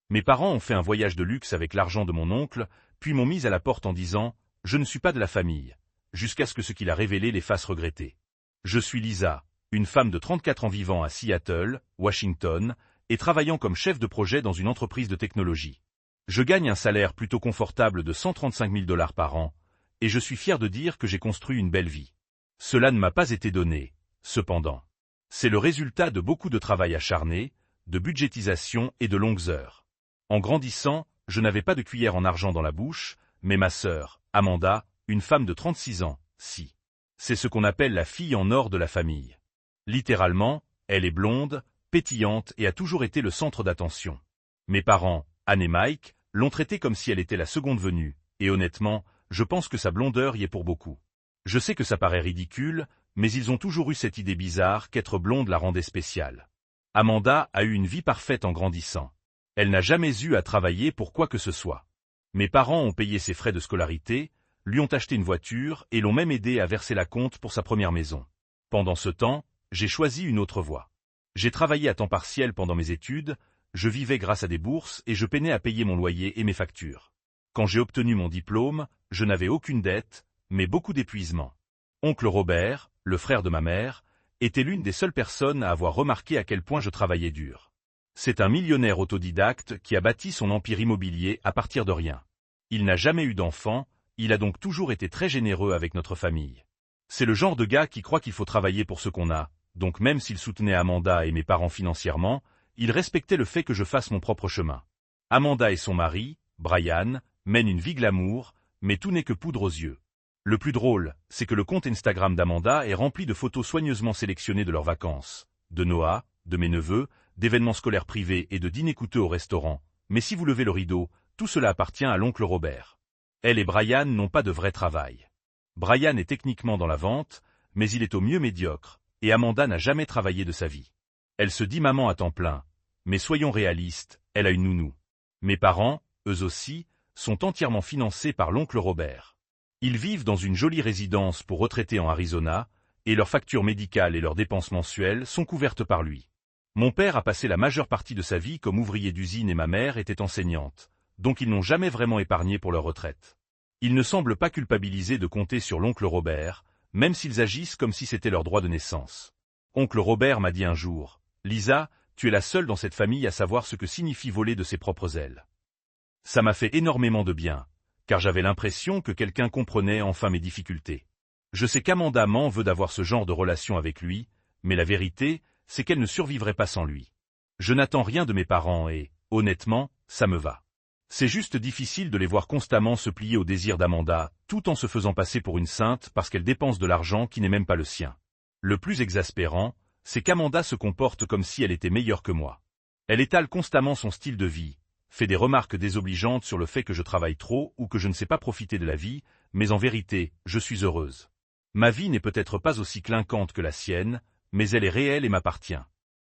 Mes parents ont fait un voyage de luxe avec l'argent de mon oncle, puis m'ont mis à la porte en disant « Je ne suis pas de la famille », jusqu'à ce que ce qu'il a révélé les fasse regretter. Je suis Lisa, une femme de 34 ans vivant à Seattle, Washington, et travaillant comme chef de projet dans une entreprise de technologie. Je gagne un salaire plutôt confortable de 135 000 $ par an, et je suis fier de dire que j'ai construit une belle vie. Cela ne m'a pas été donné, cependant. C'est le résultat de beaucoup de travail acharné, de budgétisation et de longues heures. En grandissant, je n'avais pas de cuillère en argent dans la bouche, mais ma sœur, Amanda, une femme de 36 ans, si. C'est ce qu'on appelle la fille en or de la famille. Littéralement, elle est blonde, pétillante et a toujours été le centre d'attention. Mes parents, Anne et Mike, l'ont traitée comme si elle était la seconde venue, et honnêtement, je pense que sa blondeur y est pour beaucoup. Je sais que ça paraît ridicule, mais ils ont toujours eu cette idée bizarre qu'être blonde la rendait spéciale. Amanda a eu une vie parfaite en grandissant. Elle n'a jamais eu à travailler pour quoi que ce soit. Mes parents ont payé ses frais de scolarité, lui ont acheté une voiture et l'ont même aidé à verser la compte pour sa première maison. Pendant ce temps, j'ai choisi une autre voie. J'ai travaillé à temps partiel pendant mes études, je vivais grâce à des bourses et je peinais à payer mon loyer et mes factures. Quand j'ai obtenu mon diplôme, je n'avais aucune dette, mais beaucoup d'épuisement. Oncle Robert, le frère de ma mère, était l'une des seules personnes à avoir remarqué à quel point je travaillais dur. C'est un millionnaire autodidacte qui a bâti son empire immobilier à partir de rien. Il n'a jamais eu d'enfant, il a donc toujours été très généreux avec notre famille. C'est le genre de gars qui croit qu'il faut travailler pour ce qu'on a, donc même s'il soutenait Amanda et mes parents financièrement, il respectait le fait que je fasse mon propre chemin. Amanda et son mari, Brian, mènent une vie glamour, mais tout n'est que poudre aux yeux. Le plus drôle, c'est que le compte Instagram d'Amanda est rempli de photos soigneusement sélectionnées de leurs vacances, de Noah, de mes neveux, d'événements scolaires privés et de dîners coûteux au restaurant, mais si vous levez le rideau, tout cela appartient à l'oncle Robert. Elle et Brian n'ont pas de vrai travail. Brian est techniquement dans la vente, mais il est au mieux médiocre, et Amanda n'a jamais travaillé de sa vie. Elle se dit maman à temps plein, mais soyons réalistes, elle a une nounou. Mes parents, eux aussi, sont entièrement financés par l'oncle Robert. Ils vivent dans une jolie résidence pour retraités en Arizona, et leurs factures médicales et leurs dépenses mensuelles sont couvertes par lui. Mon père a passé la majeure partie de sa vie comme ouvrier d'usine et ma mère était enseignante, donc ils n'ont jamais vraiment épargné pour leur retraite. Ils ne semblent pas culpabilisés de compter sur l'oncle Robert, même s'ils agissent comme si c'était leur droit de naissance. Oncle Robert m'a dit un jour, « Lisa, tu es la seule dans cette famille à savoir ce que signifie voler de ses propres ailes. » Ça m'a fait énormément de bien, car j'avais l'impression que quelqu'un comprenait enfin mes difficultés. Je sais qu'Amanda m'en veut d'avoir ce genre de relation avec lui, mais la vérité, c'est qu'elle ne survivrait pas sans lui. Je n'attends rien de mes parents et, honnêtement, ça me va. C'est juste difficile de les voir constamment se plier au désir d'Amanda, tout en se faisant passer pour une sainte parce qu'elle dépense de l'argent qui n'est même pas le sien. Le plus exaspérant, c'est qu'Amanda se comporte comme si elle était meilleure que moi. Elle étale constamment son style de vie, fait des remarques désobligeantes sur le fait que je travaille trop ou que je ne sais pas profiter de la vie, mais en vérité, je suis heureuse. Ma vie n'est peut-être pas aussi clinquante que la sienne, mais elle est réelle et m'appartient.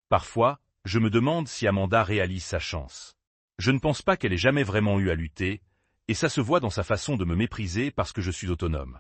Parfois, je me demande si Amanda réalise sa chance. Je ne pense pas qu'elle ait jamais vraiment eu à lutter, et ça se voit dans sa façon de me mépriser parce que je suis autonome.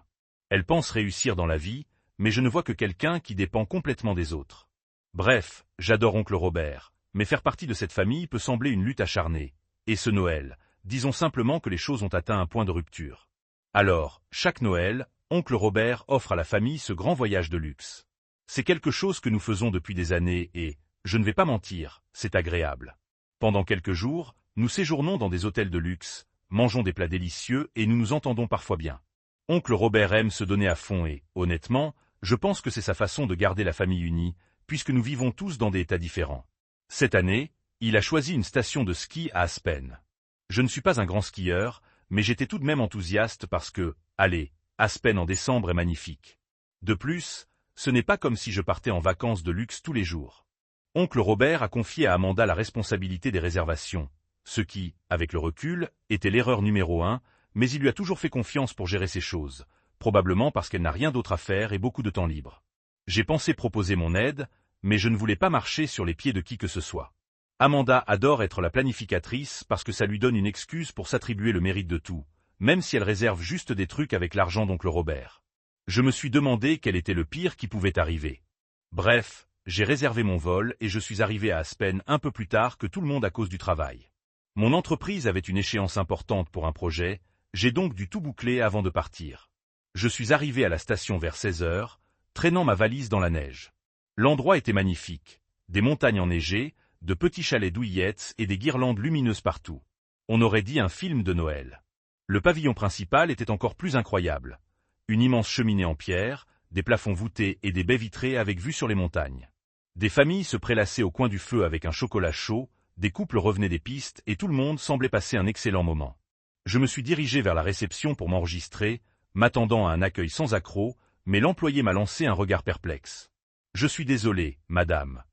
Elle pense réussir dans la vie, mais je ne vois que quelqu'un qui dépend complètement des autres. Bref, j'adore oncle Robert, mais faire partie de cette famille peut sembler une lutte acharnée. Et ce Noël, disons simplement que les choses ont atteint un point de rupture. Alors, chaque Noël, oncle Robert offre à la famille ce grand voyage de luxe. C'est quelque chose que nous faisons depuis des années et, je ne vais pas mentir, c'est agréable. Pendant quelques jours, nous séjournons dans des hôtels de luxe, mangeons des plats délicieux et nous nous entendons parfois bien. Oncle Robert aime se donner à fond et, honnêtement, je pense que c'est sa façon de garder la famille unie, puisque nous vivons tous dans des états différents. Cette année, il a choisi une station de ski à Aspen. Je ne suis pas un grand skieur, mais j'étais tout de même enthousiaste parce que, allez, Aspen en décembre est magnifique. De plus, ce n'est pas comme si je partais en vacances de luxe tous les jours. Oncle Robert a confié à Amanda la responsabilité des réservations, ce qui, avec le recul, était l'erreur numéro 1, mais il lui a toujours fait confiance pour gérer ces choses, probablement parce qu'elle n'a rien d'autre à faire et beaucoup de temps libre. J'ai pensé proposer mon aide, mais je ne voulais pas marcher sur les pieds de qui que ce soit. Amanda adore être la planificatrice parce que ça lui donne une excuse pour s'attribuer le mérite de tout, même si elle réserve juste des trucs avec l'argent d'oncle Robert. Je me suis demandé quel était le pire qui pouvait arriver. Bref, j'ai réservé mon vol et je suis arrivé à Aspen un peu plus tard que tout le monde à cause du travail. Mon entreprise avait une échéance importante pour un projet, j'ai donc dû tout boucler avant de partir. Je suis arrivé à la station vers 16 heures, traînant ma valise dans la neige. L'endroit était magnifique, des montagnes enneigées, de petits chalets douillettes et des guirlandes lumineuses partout. On aurait dit un film de Noël. Le pavillon principal était encore plus incroyable. Une immense cheminée en pierre, des plafonds voûtés et des baies vitrées avec vue sur les montagnes. Des familles se prélassaient au coin du feu avec un chocolat chaud, des couples revenaient des pistes et tout le monde semblait passer un excellent moment. Je me suis dirigé vers la réception pour m'enregistrer, m'attendant à un accueil sans accroc, mais l'employé m'a lancé un regard perplexe. « Je suis désolé, madame »,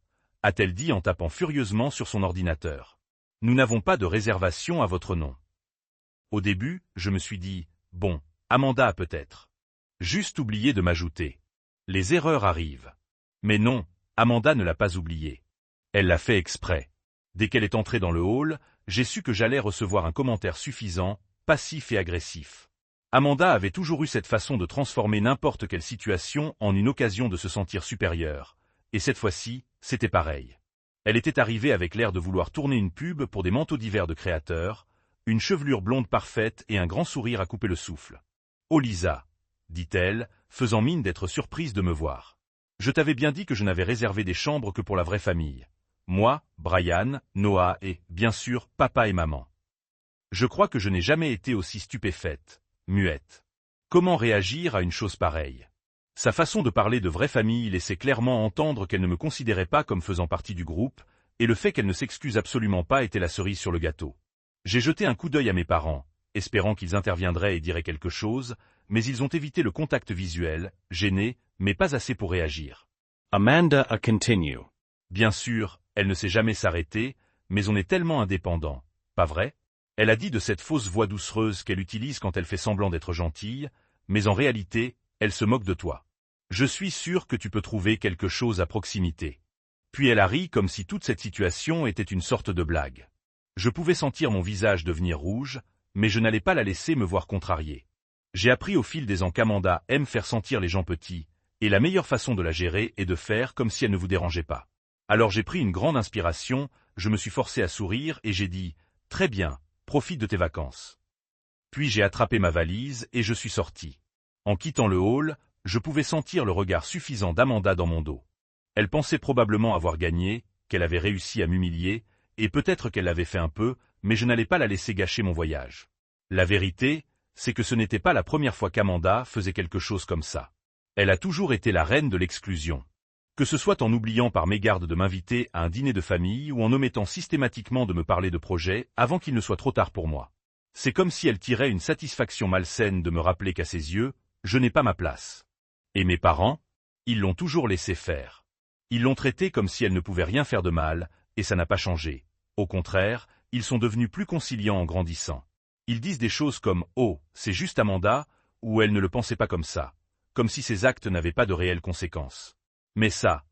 a-t-elle dit en tapant furieusement sur son ordinateur. « Nous n'avons pas de réservation à votre nom. » Au début, je me suis dit, bon, Amanda a peut-être juste oublié de m'ajouter. Les erreurs arrivent. Mais non, Amanda ne l'a pas oublié. Elle l'a fait exprès. Dès qu'elle est entrée dans le hall, j'ai su que j'allais recevoir un commentaire suffisant, passif et agressif. Amanda avait toujours eu cette façon de transformer n'importe quelle situation en une occasion de se sentir supérieure. Et cette fois-ci, c'était pareil. Elle était arrivée avec l'air de vouloir tourner une pub pour des manteaux d'hiver de créateurs, une chevelure blonde parfaite et un grand sourire à couper le souffle. « Oh Lisa », dit-elle, faisant mine d'être surprise de me voir. « Je t'avais bien dit que je n'avais réservé des chambres que pour la vraie famille. Moi, Brian, Noah et, bien sûr, papa et maman. » Je crois que je n'ai jamais été aussi stupéfaite, muette. Comment réagir à une chose pareille? Sa façon de parler de vraie famille laissait clairement entendre qu'elle ne me considérait pas comme faisant partie du groupe, et le fait qu'elle ne s'excuse absolument pas était la cerise sur le gâteau. J'ai jeté un coup d'œil à mes parents, espérant qu'ils interviendraient et diraient quelque chose, mais ils ont évité le contact visuel, gênés, mais pas assez pour réagir. Amanda a continue. Bien sûr, elle ne sait jamais s'arrêter, mais on est tellement indépendant, pas vrai? Elle a dit de cette fausse voix doucereuse qu'elle utilise quand elle fait semblant d'être gentille, mais en réalité, elle se moque de toi. Je suis sûr que tu peux trouver quelque chose à proximité. Puis elle a ri comme si toute cette situation était une sorte de blague. Je pouvais sentir mon visage devenir rouge, mais je n'allais pas la laisser me voir contrariée. J'ai appris au fil des ans qu'Amanda aime faire sentir les gens petits, et la meilleure façon de la gérer est de faire comme si elle ne vous dérangeait pas. Alors j'ai pris une grande inspiration, je me suis forcé à sourire et j'ai dit « Très bien, profite de tes vacances ». Puis j'ai attrapé ma valise et je suis sorti. En quittant le hall, je pouvais sentir le regard suffisant d'Amanda dans mon dos. Elle pensait probablement avoir gagné, qu'elle avait réussi à m'humilier, et peut-être qu'elle l'avait fait un peu, mais je n'allais pas la laisser gâcher mon voyage. La vérité, c'est que ce n'était pas la première fois qu'Amanda faisait quelque chose comme ça. Elle a toujours été la reine de l'exclusion. Que ce soit en oubliant par mégarde de m'inviter à un dîner de famille ou en omettant systématiquement de me parler de projets avant qu'il ne soit trop tard pour moi. C'est comme si elle tirait une satisfaction malsaine de me rappeler qu'à ses yeux, je n'ai pas ma place. Et mes parents? Ils l'ont toujours laissé faire. Ils l'ont traitée comme si elle ne pouvait rien faire de mal, et ça n'a pas changé. Au contraire, ils sont devenus plus conciliants en grandissant. Ils disent des choses comme « Oh, c'est juste Amanda » ou « Elle ne le pensait pas comme ça », comme si ces actes n'avaient pas de réelles conséquences. Mais ça,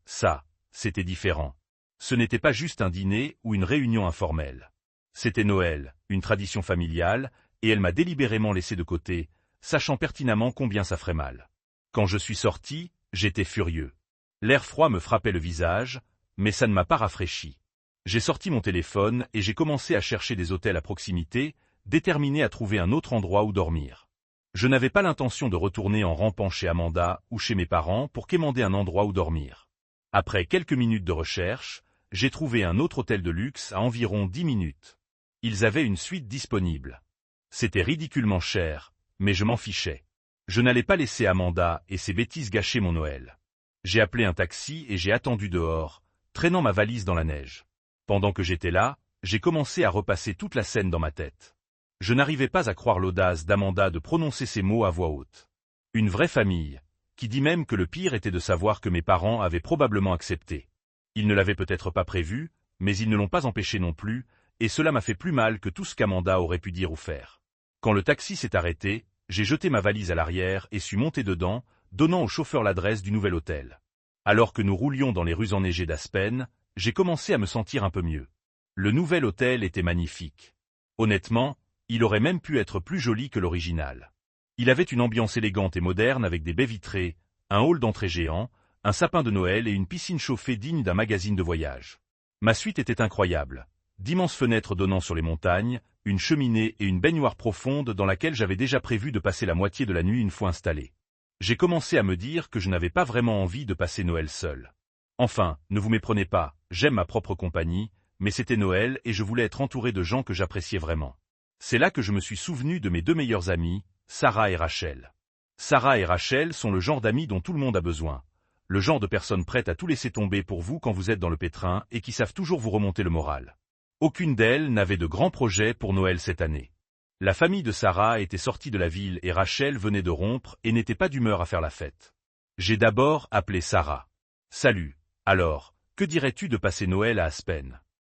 c'était différent. Ce n'était pas juste un dîner ou une réunion informelle. C'était Noël, une tradition familiale, et elle m'a délibérément laissé de côté, sachant pertinemment combien ça ferait mal. Quand je suis sorti, j'étais furieux. L'air froid me frappait le visage, mais ça ne m'a pas rafraîchi. J'ai sorti mon téléphone et j'ai commencé à chercher des hôtels à proximité, déterminé à trouver un autre endroit où dormir. Je n'avais pas l'intention de retourner en rampant chez Amanda ou chez mes parents pour quémander un endroit où dormir. Après quelques minutes de recherche, j'ai trouvé un autre hôtel de luxe à environ 10 minutes. Ils avaient une suite disponible. C'était ridiculement cher, mais je m'en fichais. Je n'allais pas laisser Amanda et ses bêtises gâcher mon Noël. J'ai appelé un taxi et j'ai attendu dehors, traînant ma valise dans la neige. Pendant que j'étais là, j'ai commencé à repasser toute la scène dans ma tête. Je n'arrivais pas à croire l'audace d'Amanda de prononcer ces mots à voix haute. Une vraie famille, qui dit même que le pire était de savoir que mes parents avaient probablement accepté. Ils ne l'avaient peut-être pas prévu, mais ils ne l'ont pas empêché non plus, et cela m'a fait plus mal que tout ce qu'Amanda aurait pu dire ou faire. Quand le taxi s'est arrêté, j'ai jeté ma valise à l'arrière et suis monté dedans, donnant au chauffeur l'adresse du nouvel hôtel. Alors que nous roulions dans les rues enneigées d'Aspen, j'ai commencé à me sentir un peu mieux. Le nouvel hôtel était magnifique. Honnêtement, il aurait même pu être plus joli que l'original. Il avait une ambiance élégante et moderne avec des baies vitrées, un hall d'entrée géant, un sapin de Noël et une piscine chauffée digne d'un magazine de voyage. Ma suite était incroyable. d'immenses fenêtres donnant sur les montagnes, une cheminée et une baignoire profonde dans laquelle j'avais déjà prévu de passer la moitié de la nuit une fois installé. J'ai commencé à me dire que je n'avais pas vraiment envie de passer Noël seul. Enfin, ne vous méprenez pas, j'aime ma propre compagnie, mais c'était Noël et je voulais être entouré de gens que j'appréciais vraiment. C'est là que je me suis souvenu de mes deux meilleures amies, Sarah et Rachel. Sarah et Rachel sont le genre d'amis dont tout le monde a besoin. Le genre de personnes prêtes à tout laisser tomber pour vous quand vous êtes dans le pétrin et qui savent toujours vous remonter le moral. Aucune d'elles n'avait de grands projets pour Noël cette année. La famille de Sarah était sortie de la ville et Rachel venait de rompre et n'était pas d'humeur à faire la fête. J'ai d'abord appelé Sarah. « Salut, alors, que dirais-tu de passer Noël à Aspen ?»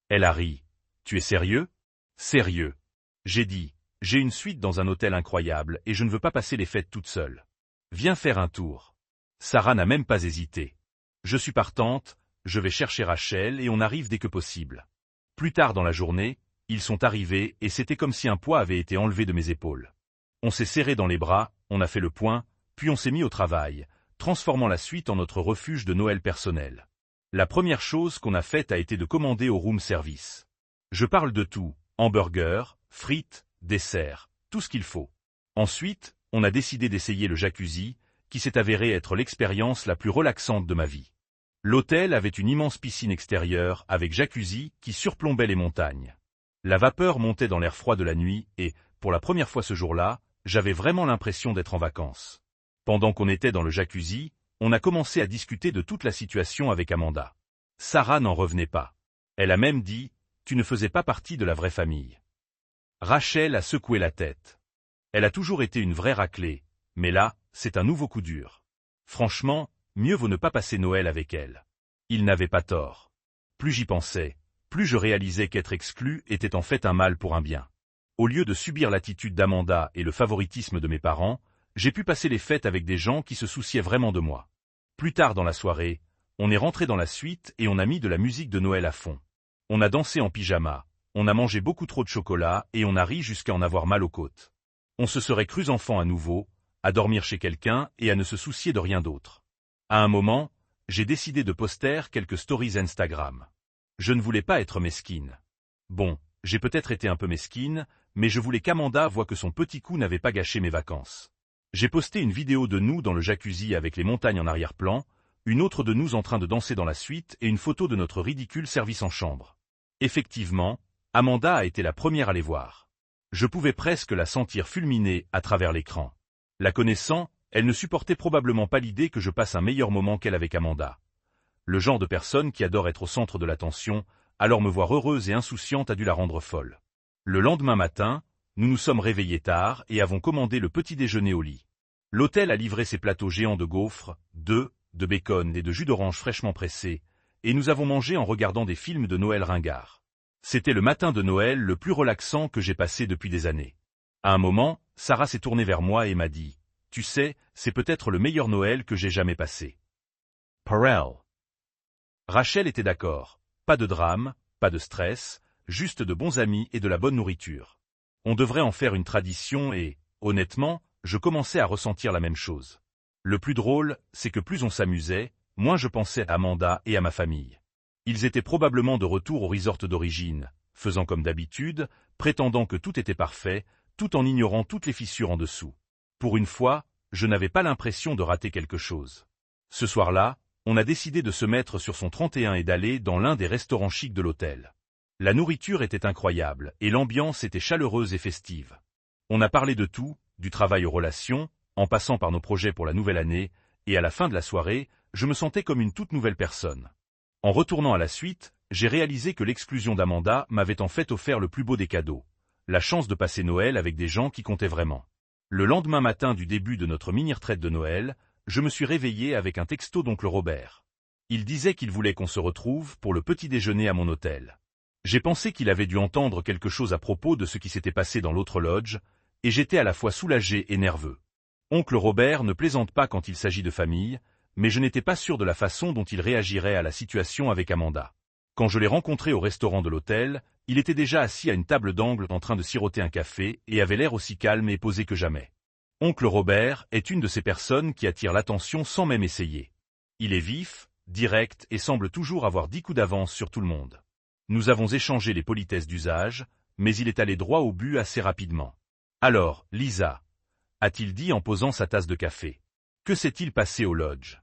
Elle a ri. « Tu es sérieux ?»« Sérieux. » J'ai dit, « J'ai une suite dans un hôtel incroyable et je ne veux pas passer les fêtes toute seule. Viens faire un tour. » Sarah n'a même pas hésité. « Je suis partante, je vais chercher Rachel et on arrive dès que possible. » Plus tard dans la journée, ils sont arrivés et c'était comme si un poids avait été enlevé de mes épaules. On s'est serré dans les bras, on a fait le point, puis on s'est mis au travail, transformant la suite en notre refuge de Noël personnel. La première chose qu'on a faite a été de commander au room service. Je parle de tout, hamburgers, frites, desserts, tout ce qu'il faut. Ensuite, on a décidé d'essayer le jacuzzi, qui s'est avéré être l'expérience la plus relaxante de ma vie. L'hôtel avait une immense piscine extérieure avec jacuzzi qui surplombait les montagnes. La vapeur montait dans l'air froid de la nuit et, pour la première fois ce jour-là, j'avais vraiment l'impression d'être en vacances. Pendant qu'on était dans le jacuzzi, on a commencé à discuter de toute la situation avec Amanda. Sarah n'en revenait pas. Elle a même dit « Tu ne faisais pas partie de la vraie famille ». Rachel a secoué la tête. Elle a toujours été une vraie raclée, mais là, c'est un nouveau coup dur. Franchement, mieux vaut ne pas passer Noël avec elle. Il n'avait pas tort. Plus j'y pensais, plus je réalisais qu'être exclu était en fait un mal pour un bien. Au lieu de subir l'attitude d'Amanda et le favoritisme de mes parents, j'ai pu passer les fêtes avec des gens qui se souciaient vraiment de moi. Plus tard dans la soirée, on est rentré dans la suite et on a mis de la musique de Noël à fond. On a dansé en pyjama, on a mangé beaucoup trop de chocolat et on a ri jusqu'à en avoir mal aux côtes. On se serait crus enfants à nouveau, à dormir chez quelqu'un et à ne se soucier de rien d'autre. À un moment, j'ai décidé de poster quelques stories Instagram. Je ne voulais pas être mesquine. Bon, j'ai peut-être été un peu mesquine, mais je voulais qu'Amanda voie que son petit coup n'avait pas gâché mes vacances. J'ai posté une vidéo de nous dans le jacuzzi avec les montagnes en arrière-plan, une autre de nous en train de danser dans la suite et une photo de notre ridicule service en chambre. Effectivement, Amanda a été la première à les voir. Je pouvais presque la sentir fulminer à travers l'écran. La connaissant, elle ne supportait probablement pas l'idée que je passe un meilleur moment qu'elle avec Amanda. Le genre de personne qui adore être au centre de l'attention, alors me voir heureuse et insouciante a dû la rendre folle. Le lendemain matin, nous nous sommes réveillés tard et avons commandé le petit déjeuner au lit. L'hôtel a livré ses plateaux géants de gaufres, d'œufs, de bacon et de jus d'orange fraîchement pressé, et nous avons mangé en regardant des films de Noël ringards. C'était le matin de Noël le plus relaxant que j'ai passé depuis des années. À un moment, Sarah s'est tournée vers moi et m'a dit « Tu sais, c'est peut-être le meilleur Noël que j'ai jamais passé. » Perel. Rachel était d'accord. Pas de drame, pas de stress, juste de bons amis et de la bonne nourriture. On devrait en faire une tradition et, honnêtement, je commençais à ressentir la même chose. Le plus drôle, c'est que plus on s'amusait, moins je pensais à Amanda et à ma famille. Ils étaient probablement de retour au resort d'origine, faisant comme d'habitude, prétendant que tout était parfait, tout en ignorant toutes les fissures en dessous. Pour une fois, je n'avais pas l'impression de rater quelque chose. Ce soir-là, on a décidé de se mettre sur son 31 et d'aller dans l'un des restaurants chics de l'hôtel. La nourriture était incroyable et l'ambiance était chaleureuse et festive. On a parlé de tout, du travail aux relations, en passant par nos projets pour la nouvelle année, et à la fin de la soirée, je me sentais comme une toute nouvelle personne. En retournant à la suite, j'ai réalisé que l'exclusion d'Amanda m'avait en fait offert le plus beau des cadeaux, la chance de passer Noël avec des gens qui comptaient vraiment. Le lendemain matin du début de notre mini-retraite de Noël, je me suis réveillé avec un texto d'oncle Robert. Il disait qu'il voulait qu'on se retrouve pour le petit déjeuner à mon hôtel. J'ai pensé qu'il avait dû entendre quelque chose à propos de ce qui s'était passé dans l'autre lodge, et j'étais à la fois soulagé et nerveux. Oncle Robert ne plaisante pas quand il s'agit de famille, mais je n'étais pas sûr de la façon dont il réagirait à la situation avec Amanda. Quand je l'ai rencontré au restaurant de l'hôtel, il était déjà assis à une table d'angle en train de siroter un café et avait l'air aussi calme et posé que jamais. Oncle Robert est une de ces personnes qui attirent l'attention sans même essayer. Il est vif, direct et semble toujours avoir 10 coups d'avance sur tout le monde. Nous avons échangé les politesses d'usage, mais il est allé droit au but assez rapidement. Alors, Lisa, a-t-il dit en posant sa tasse de café. Que s'est-il passé au lodge?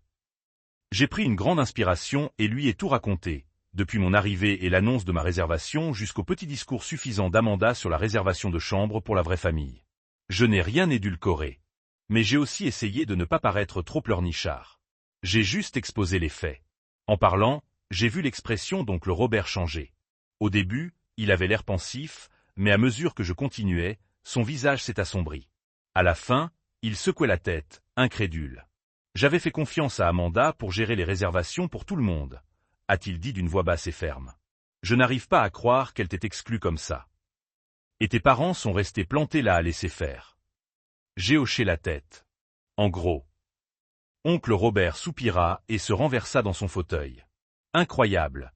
J'ai pris une grande inspiration et lui ai tout raconté, depuis mon arrivée et l'annonce de ma réservation jusqu'au petit discours suffisant d'Amanda sur la réservation de chambre pour la vraie famille. Je n'ai rien édulcoré. Mais j'ai aussi essayé de ne pas paraître trop pleurnichard. J'ai juste exposé les faits. En parlant, j'ai vu l'expression d'oncle Robert changer. Au début, il avait l'air pensif, mais à mesure que je continuais, son visage s'est assombri. À la fin, il secouait la tête, incrédule. J'avais fait confiance à Amanda pour gérer les réservations pour tout le monde, a-t-il dit d'une voix basse et ferme. Je n'arrive pas à croire qu'elle t'ait exclu comme ça. Et tes parents sont restés plantés là à laisser faire. J'ai hoché la tête. En gros. Oncle Robert soupira et se renversa dans son fauteuil. Incroyable,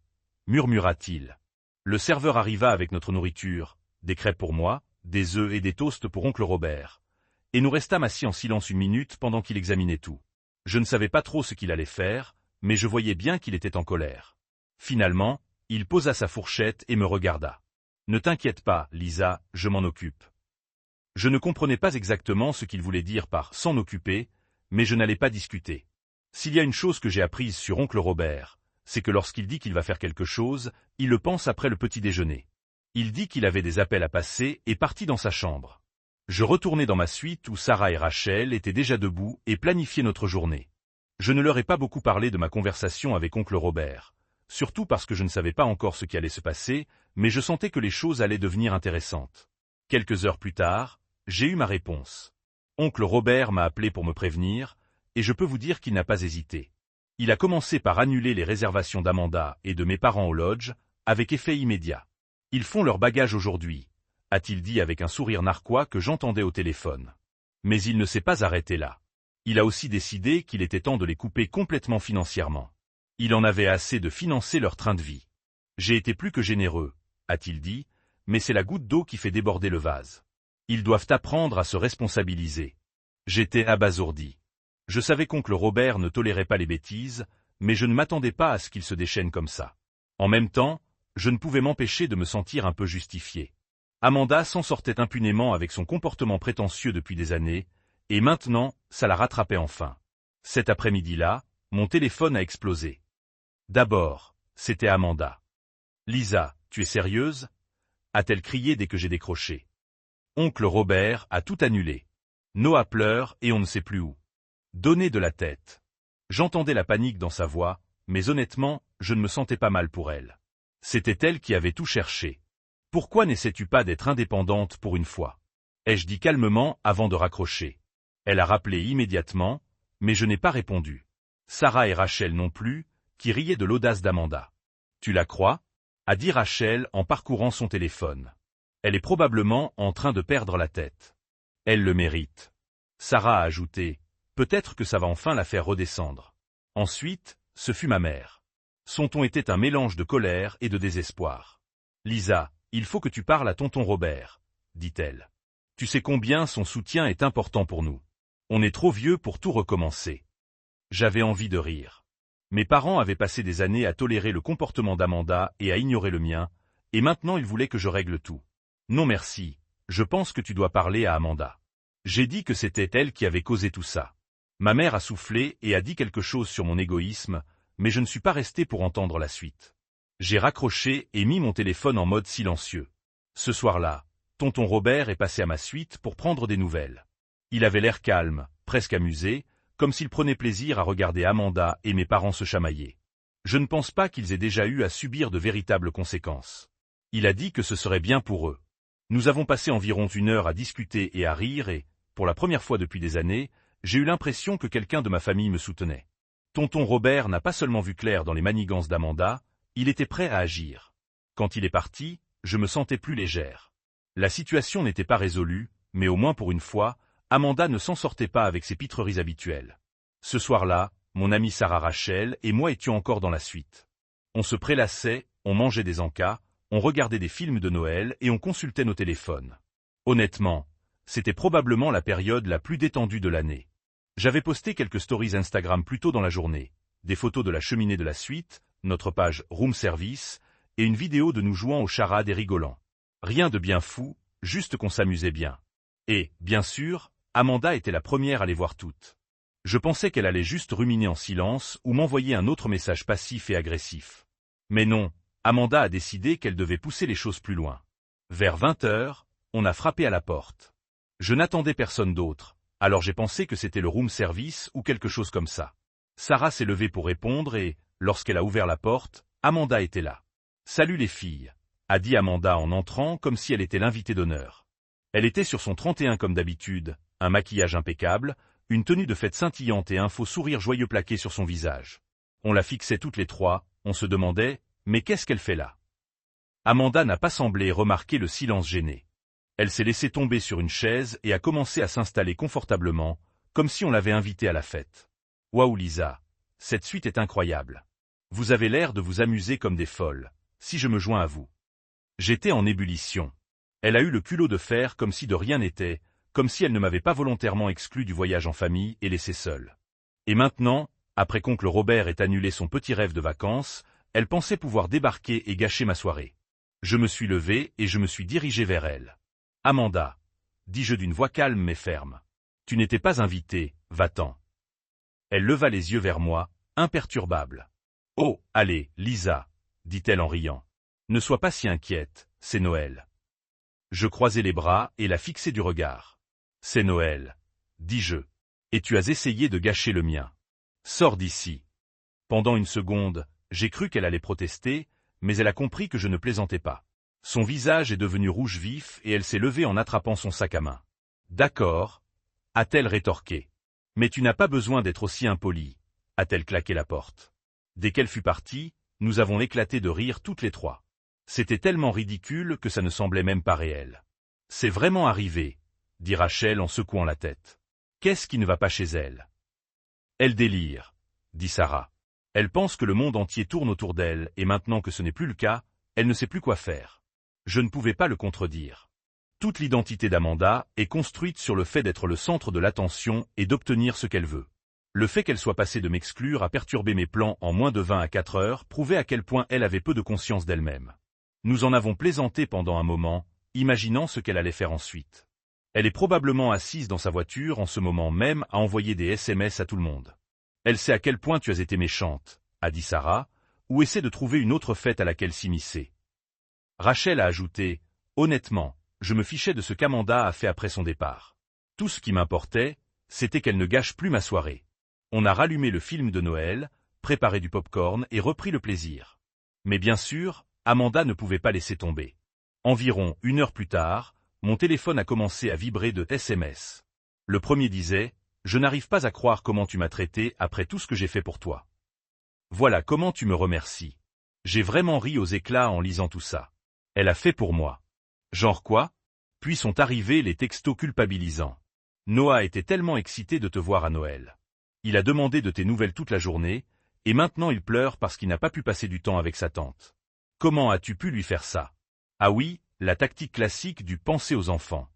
murmura-t-il. Le serveur arriva avec notre nourriture, des crêpes pour moi, des œufs et des toasts pour oncle Robert. Et nous restâmes assis en silence une minute pendant qu'il examinait tout. Je ne savais pas trop ce qu'il allait faire, mais je voyais bien qu'il était en colère. Finalement, il posa sa fourchette et me regarda. Ne t'inquiète pas, Lisa, je m'en occupe. Je ne comprenais pas exactement ce qu'il voulait dire par « s'en occuper », mais je n'allais pas discuter. S'il y a une chose que j'ai apprise sur oncle Robert, c'est que lorsqu'il dit qu'il va faire quelque chose, il le pense après le petit déjeuner. Il dit qu'il avait des appels à passer et partit dans sa chambre. Je retournai dans ma suite où Sarah et Rachel étaient déjà debout et planifiaient notre journée. Je ne leur ai pas beaucoup parlé de ma conversation avec oncle Robert, surtout parce que je ne savais pas encore ce qui allait se passer, mais je sentais que les choses allaient devenir intéressantes. Quelques heures plus tard, j'ai eu ma réponse. Oncle Robert m'a appelé pour me prévenir, et je peux vous dire qu'il n'a pas hésité. Il a commencé par annuler les réservations d'Amanda et de mes parents au lodge, avec effet immédiat. Ils font leur bagage aujourd'hui, a-t-il dit avec un sourire narquois que j'entendais au téléphone. Mais il ne s'est pas arrêté là. Il a aussi décidé qu'il était temps de les couper complètement financièrement. Il en avait assez de financer leur train de vie. J'ai été plus que généreux, a-t-il dit, mais c'est la goutte d'eau qui fait déborder le vase. Ils doivent apprendre à se responsabiliser. J'étais abasourdi. Je savais qu'oncle Robert ne tolérait pas les bêtises, mais je ne m'attendais pas à ce qu'il se déchaîne comme ça. En même temps, je ne pouvais m'empêcher de me sentir un peu justifié. Amanda s'en sortait impunément avec son comportement prétentieux depuis des années, et maintenant, ça la rattrapait enfin. Cet après-midi-là, mon téléphone a explosé. D'abord, c'était Amanda. « Lisa, tu es sérieuse ?» a-t-elle crié dès que j'ai décroché. Oncle Robert a tout annulé. Noah pleure et on ne sait plus où. Donner de la tête. J'entendais la panique dans sa voix, mais honnêtement, je ne me sentais pas mal pour elle. C'était elle qui avait tout cherché. Pourquoi n'essaies-tu pas d'être indépendante pour une fois? Ai-je dit calmement avant de raccrocher. Elle a rappelé immédiatement, mais je n'ai pas répondu. Sarah et Rachel non plus, qui riaient de l'audace d'Amanda. Tu la crois? A dit Rachel en parcourant son téléphone. Elle est probablement en train de perdre la tête. Elle le mérite. Sarah a ajouté, peut-être que ça va enfin la faire redescendre. Ensuite, ce fut ma mère. Son ton était un mélange de colère et de désespoir. Lisa, il faut que tu parles à tonton Robert, dit-elle. Tu sais combien son soutien est important pour nous. On est trop vieux pour tout recommencer. J'avais envie de rire. Mes parents avaient passé des années à tolérer le comportement d'Amanda et à ignorer le mien, et maintenant ils voulaient que je règle tout. Non merci, je pense que tu dois parler à Amanda. J'ai dit que c'était elle qui avait causé tout ça. Ma mère a soufflé et a dit quelque chose sur mon égoïsme, mais je ne suis pas resté pour entendre la suite. J'ai raccroché et mis mon téléphone en mode silencieux. Ce soir-là, tonton Robert est passé à ma suite pour prendre des nouvelles. Il avait l'air calme, presque amusé, comme s'il prenait plaisir à regarder Amanda et mes parents se chamailler. Je ne pense pas qu'ils aient déjà eu à subir de véritables conséquences. Il a dit que ce serait bien pour eux. Nous avons passé environ 1 heure à discuter et à rire et, pour la première fois depuis des années, j'ai eu l'impression que quelqu'un de ma famille me soutenait. Tonton Robert n'a pas seulement vu clair dans les manigances d'Amanda, il était prêt à agir. Quand il est parti, je me sentais plus légère. La situation n'était pas résolue, mais au moins pour une fois, Amanda ne s'en sortait pas avec ses pitreries habituelles. Ce soir-là, mon amie Sarah Rachel et moi étions encore dans la suite. On se prélassait, on mangeait des encas, on regardait des films de Noël et on consultait nos téléphones. Honnêtement, c'était probablement la période la plus détendue de l'année. J'avais posté quelques stories Instagram plus tôt dans la journée, des photos de la cheminée de la suite, notre page Room Service, et une vidéo de nous jouant aux charades et rigolant. Rien de bien fou, juste qu'on s'amusait bien. Et, bien sûr, Amanda était la première à les voir toutes. Je pensais qu'elle allait juste ruminer en silence ou m'envoyer un autre message passif et agressif. Mais non, Amanda a décidé qu'elle devait pousser les choses plus loin. Vers 20h, on a frappé à la porte. Je n'attendais personne d'autre, alors j'ai pensé que c'était le room service ou quelque chose comme ça. Sarah s'est levée pour répondre et, lorsqu'elle a ouvert la porte, Amanda était là. « Salut les filles », a dit Amanda en entrant comme si elle était l'invitée d'honneur. Elle était sur son 31 comme d'habitude, un maquillage impeccable, une tenue de fête scintillante et un faux sourire joyeux plaqué sur son visage. On la fixait toutes les trois, on se demandait, mais qu'est-ce qu'elle fait là? Amanda n'a pas semblé remarquer le silence gêné. Elle s'est laissée tomber sur une chaise et a commencé à s'installer confortablement, comme si on l'avait invitée à la fête. Waouh Lisa, cette suite est incroyable. Vous avez l'air de vous amuser comme des folles, si je me joins à vous. J'étais en ébullition. Elle a eu le culot de faire comme si de rien n'était, comme si elle ne m'avait pas volontairement exclu du voyage en famille et laissé seule. Et maintenant, après qu'oncle Robert ait annulé son petit rêve de vacances, elle pensait pouvoir débarquer et gâcher ma soirée. Je me suis levé et je me suis dirigé vers elle. « Amanda », dis-je d'une voix calme mais ferme. « Tu n'étais pas invitée, va-t'en. » Elle leva les yeux vers moi, imperturbable. « Oh, allez, Lisa, » dit-elle en riant. « Ne sois pas si inquiète, c'est Noël. » Je croisai les bras et la fixai du regard. « C'est Noël, » dis-je. « Et tu as essayé de gâcher le mien. Sors d'ici. » Pendant une seconde, j'ai cru qu'elle allait protester, mais elle a compris que je ne plaisantais pas. Son visage est devenu rouge vif et elle s'est levée en attrapant son sac à main. « D'accord, » a-t-elle rétorqué. « Mais tu n'as pas besoin d'être aussi impolie, » a-t-elle claqué la porte. Dès qu'elle fut partie, nous avons éclaté de rire toutes les trois. C'était tellement ridicule que ça ne semblait même pas réel. « C'est vraiment arrivé, » dit Rachel en secouant la tête. « Qu'est-ce qui ne va pas chez elle? » Elle délire, dit Sarah. Elle pense que le monde entier tourne autour d'elle et maintenant que ce n'est plus le cas, elle ne sait plus quoi faire. Je ne pouvais pas le contredire. Toute l'identité d'Amanda est construite sur le fait d'être le centre de l'attention et d'obtenir ce qu'elle veut. Le fait qu'elle soit passée de m'exclure à perturber mes plans en moins de 20 à 4 heures prouvait à quel point elle avait peu de conscience d'elle-même. Nous en avons plaisanté pendant un moment, imaginant ce qu'elle allait faire ensuite. Elle est probablement assise dans sa voiture en ce moment même à envoyer des SMS à tout le monde. Elle sait à quel point tu as été méchante, a dit Sarah, ou essaie de trouver une autre fête à laquelle s'immiscer. Rachel a ajouté, honnêtement, je me fichais de ce qu'Amanda a fait après son départ. Tout ce qui m'importait, c'était qu'elle ne gâche plus ma soirée. On a rallumé le film de Noël, préparé du popcorn et repris le plaisir. Mais bien sûr, Amanda ne pouvait pas laisser tomber. Environ 1 heure plus tard, mon téléphone a commencé à vibrer de SMS. Le premier disait, « Je n'arrive pas à croire comment tu m'as traité après tout ce que j'ai fait pour toi. Voilà comment tu me remercies. » J'ai vraiment ri aux éclats en lisant tout ça. Elle a fait pour moi. Genre quoi? Puis sont arrivés les textos culpabilisants. Noah était tellement excité de te voir à Noël. Il a demandé de tes nouvelles toute la journée, et maintenant il pleure parce qu'il n'a pas pu passer du temps avec sa tante. Comment as-tu pu lui faire ça? Ah oui, la tactique classique du penser aux enfants.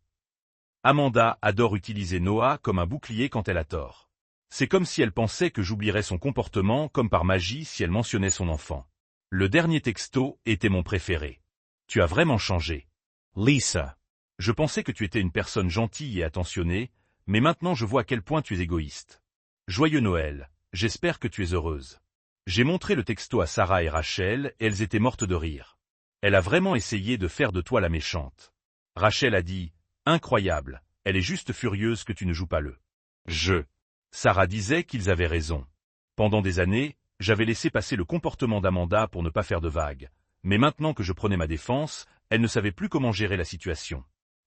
Amanda adore utiliser Noah comme un bouclier quand elle a tort. C'est comme si elle pensait que j'oublierais son comportement comme par magie si elle mentionnait son enfant. Le dernier texto était mon préféré. Tu as vraiment changé. Lisa. Je pensais que tu étais une personne gentille et attentionnée, mais maintenant je vois à quel point tu es égoïste. Joyeux Noël, j'espère que tu es heureuse. J'ai montré le texto à Sarah et Rachel et elles étaient mortes de rire. Elle a vraiment essayé de faire de toi la méchante. Rachel a dit, incroyable, elle est juste furieuse que tu ne joues pas le jeu. Sarah disait qu'ils avaient raison. Pendant des années, j'avais laissé passer le comportement d'Amanda pour ne pas faire de vagues, mais maintenant que je prenais ma défense, elle ne savait plus comment gérer la situation.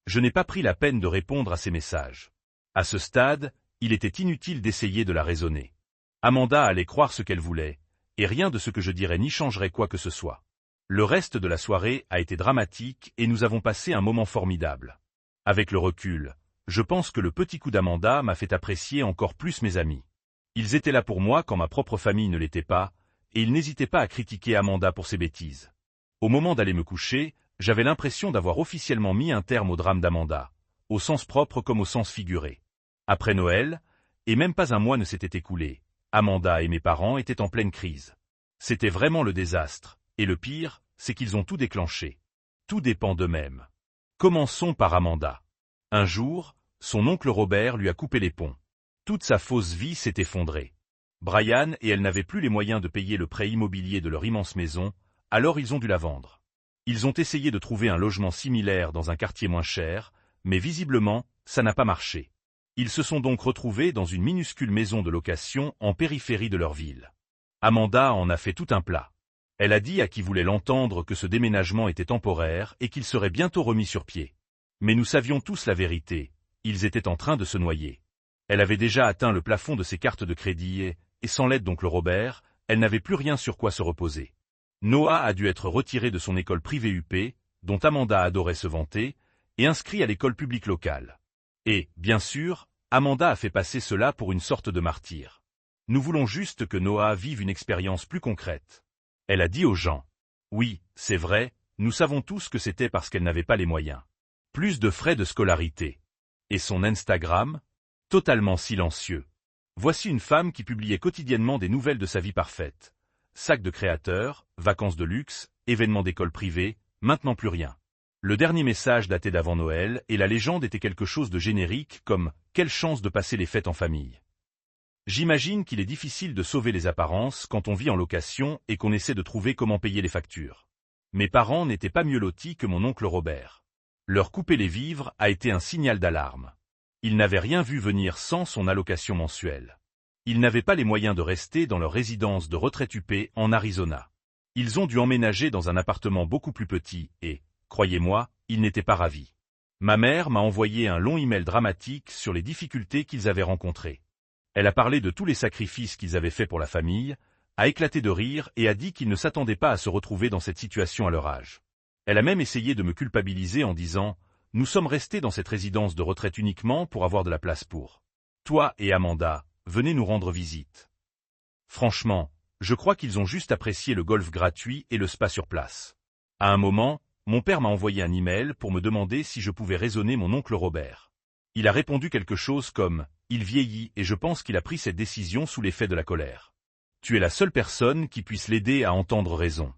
Je n'ai pas pris la peine de répondre à ses messages. À ce stade, il était inutile d'essayer de la raisonner. Amanda allait croire ce qu'elle voulait, et rien de ce que je dirais n'y changerait quoi que ce soit. Le reste de la soirée a été dramatique et nous avons passé un moment formidable. Avec le recul, je pense que le petit coup d'Amanda m'a fait apprécier encore plus mes amis. Ils étaient là pour moi quand ma propre famille ne l'était pas, et ils n'hésitaient pas à critiquer Amanda pour ses bêtises. Au moment d'aller me coucher, j'avais l'impression d'avoir officiellement mis un terme au drame d'Amanda, au sens propre comme au sens figuré. Après Noël, et même pas un mois ne s'était écoulé, Amanda et mes parents étaient en pleine crise. C'était vraiment le désastre, et le pire, c'est qu'ils ont tout déclenché. Tout dépend d'eux-mêmes. Commençons par Amanda. Un jour, son oncle Robert lui a coupé les ponts. Toute sa fausse vie s'est effondrée. Brian et elle n'avaient plus les moyens de payer le prêt immobilier de leur immense maison, alors ils ont dû la vendre. Ils ont essayé de trouver un logement similaire dans un quartier moins cher, mais visiblement, ça n'a pas marché. Ils se sont donc retrouvés dans une minuscule maison de location en périphérie de leur ville. Amanda en a fait tout un plat. Elle a dit à qui voulait l'entendre que ce déménagement était temporaire et qu'il serait bientôt remis sur pied. Mais nous savions tous la vérité, ils étaient en train de se noyer. Elle avait déjà atteint le plafond de ses cartes de crédit et sans l'aide d'oncle Robert, elle n'avait plus rien sur quoi se reposer. Noah a dû être retiré de son école privée UP, dont Amanda adorait se vanter, et inscrit à l'école publique locale. Et, bien sûr, Amanda a fait passer cela pour une sorte de martyr. Nous voulons juste que Noah vive une expérience plus concrète. Elle a dit aux gens. Oui, c'est vrai, nous savons tous que c'était parce qu'elle n'avait pas les moyens. Plus de frais de scolarité. Et son Instagram? Totalement silencieux. Voici une femme qui publiait quotidiennement des nouvelles de sa vie parfaite. Sac de créateur, vacances de luxe, événements d'école privée, maintenant plus rien. Le dernier message datait d'avant Noël et la légende était quelque chose de générique comme « Quelle chance de passer les fêtes en famille ». J'imagine qu'il est difficile de sauver les apparences quand on vit en location et qu'on essaie de trouver comment payer les factures. Mes parents n'étaient pas mieux lotis que mon oncle Robert. Leur couper les vivres a été un signal d'alarme. Ils n'avaient rien vu venir sans son allocation mensuelle. Ils n'avaient pas les moyens de rester dans leur résidence de retraite UP en Arizona. Ils ont dû emménager dans un appartement beaucoup plus petit et, croyez-moi, ils n'étaient pas ravis. Ma mère m'a envoyé un long email dramatique sur les difficultés qu'ils avaient rencontrées. Elle a parlé de tous les sacrifices qu'ils avaient faits pour la famille, a éclaté de rire et a dit qu'ils ne s'attendaient pas à se retrouver dans cette situation à leur âge. Elle a même essayé de me culpabiliser en disant « Nous sommes restés dans cette résidence de retraite uniquement pour avoir de la place pour toi et Amanda, venez nous rendre visite. » Franchement, je crois qu'ils ont juste apprécié le golf gratuit et le spa sur place. À un moment, mon père m'a envoyé un email pour me demander si je pouvais raisonner mon oncle Robert. Il a répondu quelque chose comme « Il vieillit et je pense qu'il a pris cette décision sous l'effet de la colère. Tu es la seule personne qui puisse l'aider à entendre raison. »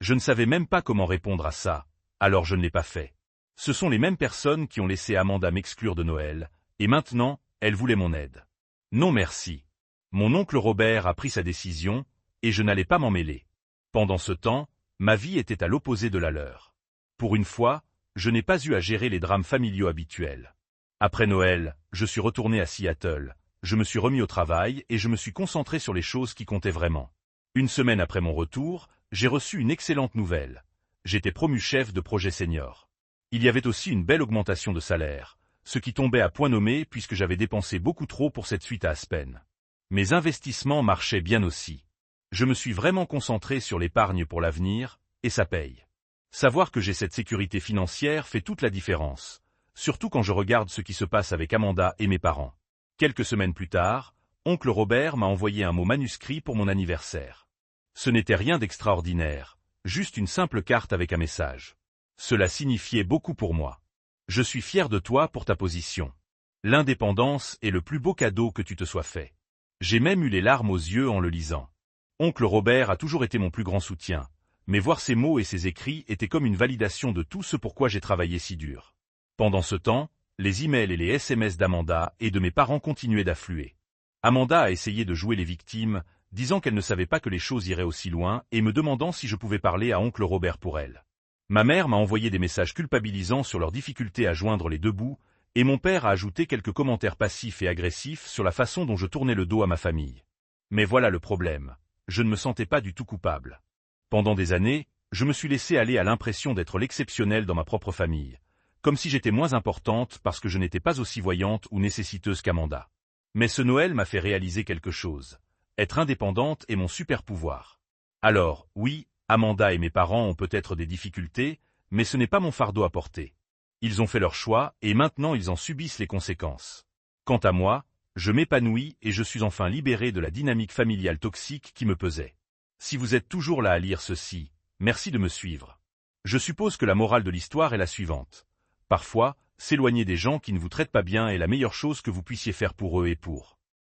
Je ne savais même pas comment répondre à ça, alors je ne l'ai pas fait. Ce sont les mêmes personnes qui ont laissé Amanda m'exclure de Noël, et maintenant, elle voulait mon aide. Non merci. Mon oncle Robert a pris sa décision, et je n'allais pas m'en mêler. Pendant ce temps, ma vie était à l'opposé de la leur. Pour une fois, je n'ai pas eu à gérer les drames familiaux habituels. Après Noël, je suis retourné à Seattle, je me suis remis au travail et je me suis concentré sur les choses qui comptaient vraiment. Une semaine après mon retour, j'ai reçu une excellente nouvelle. J'étais promu chef de projet senior. Il y avait aussi une belle augmentation de salaire, ce qui tombait à point nommé puisque j'avais dépensé beaucoup trop pour cette suite à Aspen. Mes investissements marchaient bien aussi. Je me suis vraiment concentré sur l'épargne pour l'avenir, et ça paye. Savoir que j'ai cette sécurité financière fait toute la différence, surtout quand je regarde ce qui se passe avec Amanda et mes parents. Quelques semaines plus tard, oncle Robert m'a envoyé un mot manuscrit pour mon anniversaire. Ce n'était rien d'extraordinaire, juste une simple carte avec un message. Cela signifiait beaucoup pour moi. Je suis fier de toi pour ta position. L'indépendance est le plus beau cadeau que tu te sois fait. J'ai même eu les larmes aux yeux en le lisant. Oncle Robert a toujours été mon plus grand soutien, mais voir ces mots et ces écrits était comme une validation de tout ce pourquoi j'ai travaillé si dur. Pendant ce temps, les emails et les SMS d'Amanda et de mes parents continuaient d'affluer. Amanda a essayé de jouer les victimes, disant qu'elle ne savait pas que les choses iraient aussi loin et me demandant si je pouvais parler à oncle Robert pour elle. Ma mère m'a envoyé des messages culpabilisants sur leur difficulté à joindre les deux bouts, et mon père a ajouté quelques commentaires passifs et agressifs sur la façon dont je tournais le dos à ma famille. Mais voilà le problème, je ne me sentais pas du tout coupable. Pendant des années, je me suis laissé aller à l'impression d'être l'exceptionnel dans ma propre famille, comme si j'étais moins importante parce que je n'étais pas aussi voyante ou nécessiteuse qu'Amanda. Mais ce Noël m'a fait réaliser quelque chose. Être indépendante est mon super pouvoir. Alors, oui, Amanda et mes parents ont peut-être des difficultés, mais ce n'est pas mon fardeau à porter. Ils ont fait leur choix et maintenant ils en subissent les conséquences. Quant à moi, je m'épanouis et je suis enfin libéré de la dynamique familiale toxique qui me pesait. Si vous êtes toujours là à lire ceci, merci de me suivre. Je suppose que la morale de l'histoire est la suivante. Parfois, s'éloigner des gens qui ne vous traitent pas bien est la meilleure chose que vous puissiez faire pour eux et pour